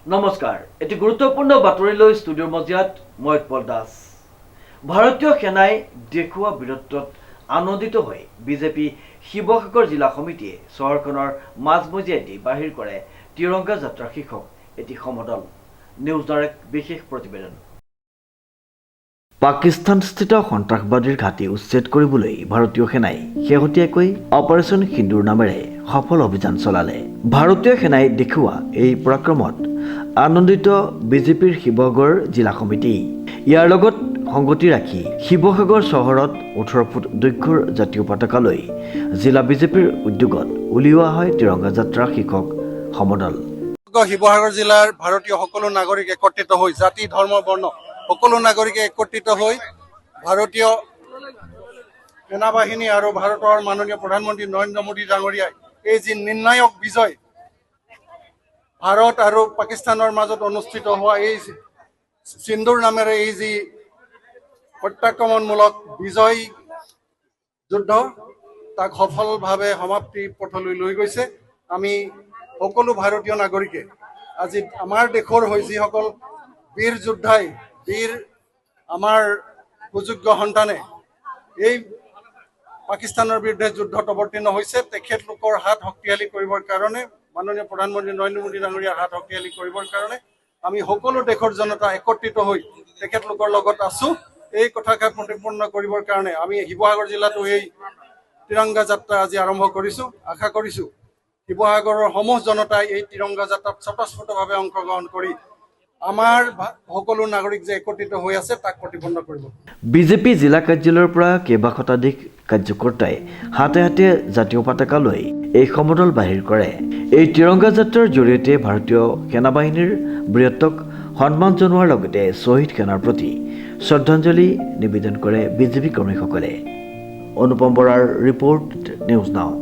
নমস্কাৰ এটি গুৰুত্বপূৰ্ণ বাতৰিলৈ ষ্টুডিঅ'ৰ মজিয়াত মই উৎপল দাস। ভাৰতীয় সেনাই দেখুওৱা বীৰত্বত আনন্দিত হৈ বিজেপি শিৱসাগৰ জিলা সমিতিয়ে চহৰখনৰ মাজমজিয়াইদি বাহিৰ কৰে তিৰংগা যাত্ৰা শীৰ্ষক এটি সমদল। নিউজ ডাইৰেক্ট বিশেষ প্ৰতিবেদন। পাকিস্তানস্থিত সন্ত্ৰাসবাদীৰ ঘাটি উচ্ছেদ কৰিবলৈ ভাৰতীয় সেনাই শেহতীয়াকৈ অপাৰেশ্যন সিন্দুৰ নামেৰে সফল অভিযান চলালে। ভাৰতীয় সেনাই দেখুওৱা এই পৰাক্ৰমত আনন্দিত বিজেপিৰ শিৱসাগৰ জিলা সমিতি। ইয়াৰ লগত সংগতি ৰাখি শিৱসাগৰ চহৰত 18 ফুট দৈৰ্ঘ্যৰ জাতীয় পতাকা লৈ জিলা বিজেপিৰ উদ্যোগত উলিওৱা হয় তিৰংগা যাত্ৰা শীৰ্ষক সমদল। শিৱসাগৰ জিলাৰ ভাৰতীয় সকলো নাগৰিক একত্ৰিত হৈ জাতি ধৰ্ম বৰ্ণ সকলো নাগৰিকে একত্ৰিত হৈ ভাৰতীয় সেনাবাহিনী আৰু ভাৰতৰ মাননীয় প্ৰধানমন্ত্ৰী নৰেন্দ্ৰ মোদী ডাঙৰীয়াই এই যি নিৰ্ণায়ক বিজয় ভাৰত আৰু পাকিস্তানৰ মাজত অনুষ্ঠিত হোৱা এই সিন্দুৰ নামেৰে এই যি প্ৰত্যাক্ৰমণমূলক বিজয় যুদ্ধ তাক সফলভাৱে সমাপ্তি পথলৈ লৈ গৈছে। আমি সকলো ভাৰতীয় নাগৰিকে আজি আমাৰ দেশৰ হৈ যিসকল বীৰ যোদ্ধাই বীৰ আমাৰ সুযোগ্য সন্তানে এই পাকিস্তানৰ বিৰুদ্ধে যুদ্ধত অৱতীৰ্ণ হৈছে, তেখেতলোকৰ হাত শক্তিশালী কৰিবৰ কাৰণে মাননীয় প্ৰধানমন্ত্ৰী নৰেন্দ্ৰ মোদী ডাঙৰীয়াৰ হাত শক্তিশালী কৰিবৰ কাৰণে আমি সকলো দেশৰ জনতা একত্ৰিত হৈ তেখেতলোকৰ লগত আছো। এই কথাষাৰ প্ৰতিপন্ন কৰিবৰ কাৰণে আমি শিৱসাগৰ জিলাতো এই তিৰংগা যাত্ৰা আজি আৰম্ভ কৰিছো। আশা কৰিছো শিৱসাগৰৰ সমূহ জনতাই এই তিৰংগা যাত্ৰাত স্বতঃস্ফূৰ্তভাৱে অংশগ্ৰহণ কৰি আমাৰ সকলো নাগৰিক যে একত্ৰিত হৈ আছে তাক প্ৰতিপন্ন কৰিব। বিজেপি জিলা কাৰ্যালয়ৰ পৰা কেইবা শতাধিক কাৰ্যকৰ্তাই হাতে হাতে জাতীয় পতাকা লৈ এই সমদল বাহিৰ কৰে। এই তিৰংগা যাত্ৰাৰ জৰিয়তে ভাৰতীয় সেনাবাহিনীৰ বীৰত্বক সন্মান জনোৱাৰ লগতে শ্বহীদ সেনাৰ প্ৰতি শ্ৰদ্ধাঞ্জলি নিবেদন কৰে বিজেপি কৰ্মীসকলে। অনুপম বৰাৰ ৰিপৰ্ট, নিউজ নাও।